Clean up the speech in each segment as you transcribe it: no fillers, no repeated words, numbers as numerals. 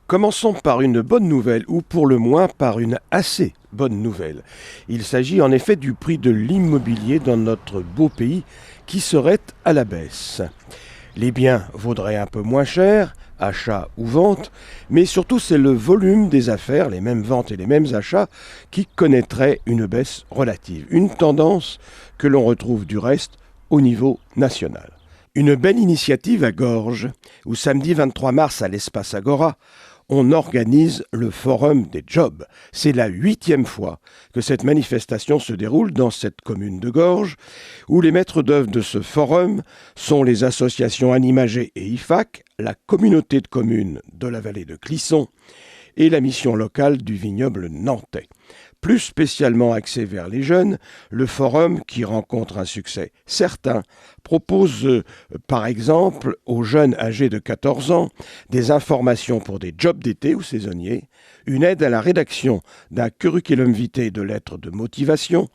Commençons par une bonne nouvelle, ou pour le moins par une assez bonne nouvelle. Il s'agit en effet du prix de l'immobilier dans notre beau pays qui serait à la baisse. Les biens vaudraient un peu moins cher, achat ou vente, mais surtout c'est le volume des affaires, les mêmes ventes et les mêmes achats, qui connaîtrait une baisse relative. Une tendance que l'on retrouve du reste au niveau national. Une belle initiative à Gorges, où samedi 23 mars à l'Espace Agora, on organise le Forum des Jobs. C'est la 8e fois que cette manifestation se déroule dans cette commune de Gorges, où les maîtres d'œuvre de ce forum sont les associations Animagé et IFAC, la communauté de communes de la vallée de Clisson et la mission locale du vignoble nantais. Plus spécialement axé vers les jeunes, le forum, qui rencontre un succès certain, propose par exemple aux jeunes âgés de 14 ans des informations pour des jobs d'été ou saisonniers, une aide à la rédaction d'un curriculum vitae de lettres de motivation,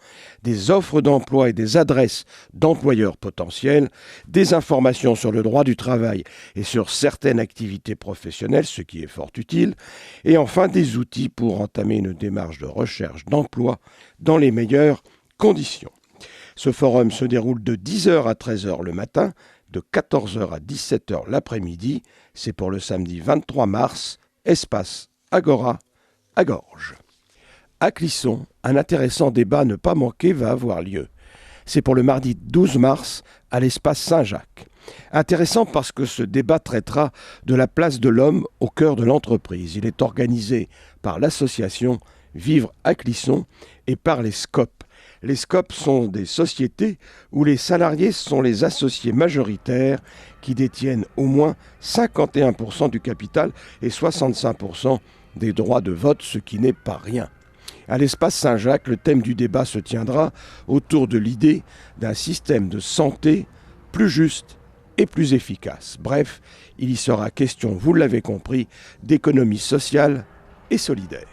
des offres d'emploi et des adresses d'employeurs potentiels, des informations sur le droit du travail et sur certaines activités professionnelles, ce qui est fort utile, et enfin des outils pour entamer une démarche de recherche d'emploi dans les meilleures conditions. Ce forum se déroule de 10h à 13h le matin, de 14h à 17h l'après-midi. C'est pour le samedi 23 mars, espace Agora à Gorges. À Clisson, un intéressant débat à ne pas manquer va avoir lieu. C'est pour le mardi 12 mars à l'espace Saint-Jacques. Intéressant parce que ce débat traitera de la place de l'homme au cœur de l'entreprise. Il est organisé par l'association Vivre à Clisson et par les SCOP. Les SCOP sont des sociétés où les salariés sont les associés majoritaires qui détiennent au moins 51% du capital et 65% des droits de vote, ce qui n'est pas rien. À l'espace Saint-Jacques, le thème du débat se tiendra autour de l'idée d'un système de santé plus juste et plus efficace. Bref, il y sera question, vous l'avez compris, d'économie sociale et solidaire.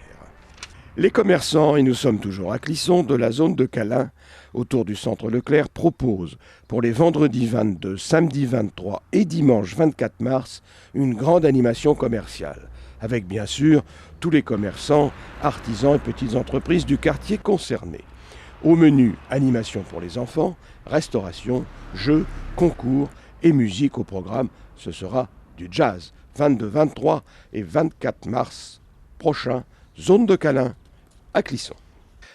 Les commerçants, et nous sommes toujours à Clisson, de la zone de Calin, autour du centre Leclerc, proposent pour les vendredis 22, samedi 23 et dimanche 24 mars une grande animation commerciale, avec bien sûr tous les commerçants, artisans et petites entreprises du quartier concerné. Au menu, animation pour les enfants, restauration, jeux, concours et musique au programme. Ce sera du jazz. 22, 23 et 24 mars prochain, zone de Calin à Clisson.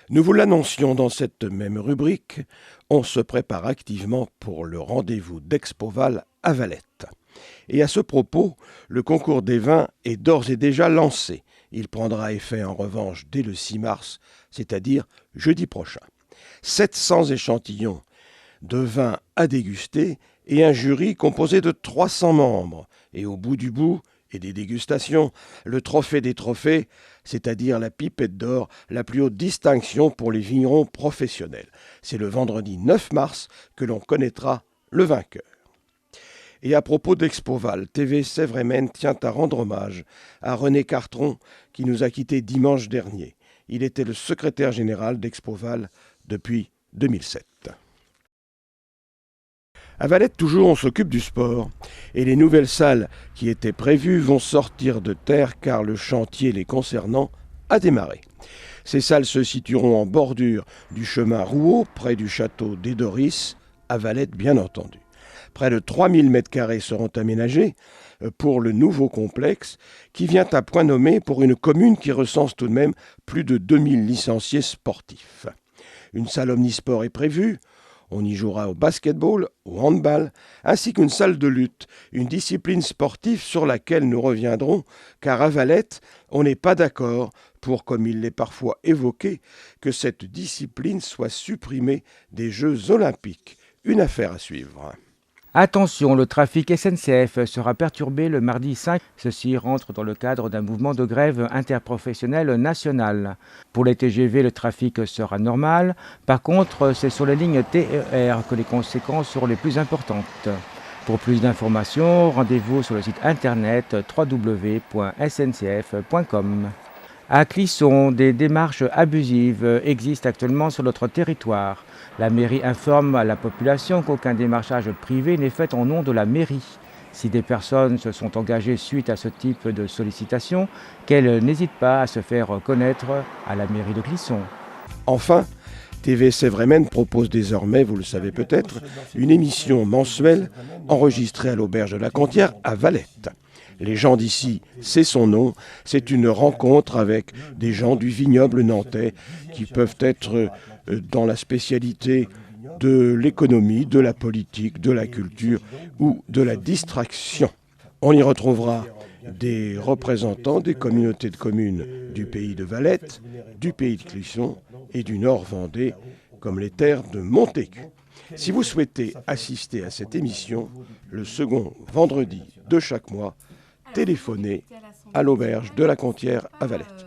Nous vous l'annoncions dans cette même rubrique, on se prépare activement pour le rendez-vous d'Expoval à Valette. Et à ce propos, le concours des vins est d'ores et déjà lancé. Il prendra effet en revanche dès le 6 mars, c'est-à-dire jeudi prochain. 700 échantillons de vins à déguster et un jury composé de 300 membres. Et au bout du bout, et des dégustations, le trophée des trophées, c'est-à-dire la pipette d'or, la plus haute distinction pour les vignerons professionnels. C'est le vendredi 9 mars que l'on connaîtra le vainqueur. Et à propos d'Expoval, TV Sèvres et Maine tient à rendre hommage à René Cartron qui nous a quittés dimanche dernier. Il était le secrétaire général d'Expoval depuis 2007. À Valette, toujours, on s'occupe du sport. Et les nouvelles salles qui étaient prévues vont sortir de terre car le chantier les concernant a démarré. Ces salles se situeront en bordure du chemin Rouault, près du château d'Edoris, à Valette bien entendu. Près de 3000 m² seront aménagés pour le nouveau complexe qui vient à point nommé pour une commune qui recense tout de même plus de 2000 licenciés sportifs. Une salle omnisport est prévue. On y jouera au basketball, au handball, ainsi qu'une salle de lutte, une discipline sportive sur laquelle nous reviendrons, car à Valette, on n'est pas d'accord pour, comme il l'est parfois évoqué, que cette discipline soit supprimée des Jeux olympiques. Une affaire à suivre. Attention, le trafic SNCF sera perturbé le mardi 5. Ceci rentre dans le cadre d'un mouvement de grève interprofessionnelle nationale. Pour les TGV, le trafic sera normal. Par contre, c'est sur les lignes TER que les conséquences seront les plus importantes. Pour plus d'informations, rendez-vous sur le site internet www.sncf.com. À Clisson, des démarches abusives existent actuellement sur notre territoire. La mairie informe à la population qu'aucun démarchage privé n'est fait en nom de la mairie. Si des personnes se sont engagées suite à ce type de sollicitation, qu'elles n'hésitent pas à se faire connaître à la mairie de Clisson. Enfin, TV Sévrémen propose désormais, vous le savez peut-être, une émission mensuelle enregistrée à l'auberge de la Contière à Valette. Les gens d'ici, c'est son nom, c'est une rencontre avec des gens du vignoble nantais qui peuvent être dans la spécialité de l'économie, de la politique, de la culture ou de la distraction. On y retrouvera des représentants des communautés de communes du pays de Valette, du pays de Clisson et du Nord-Vendée, comme les terres de Montaigu. Si vous souhaitez assister à cette émission, le second vendredi de chaque mois, téléphonez à l'auberge de la Contière à Valette.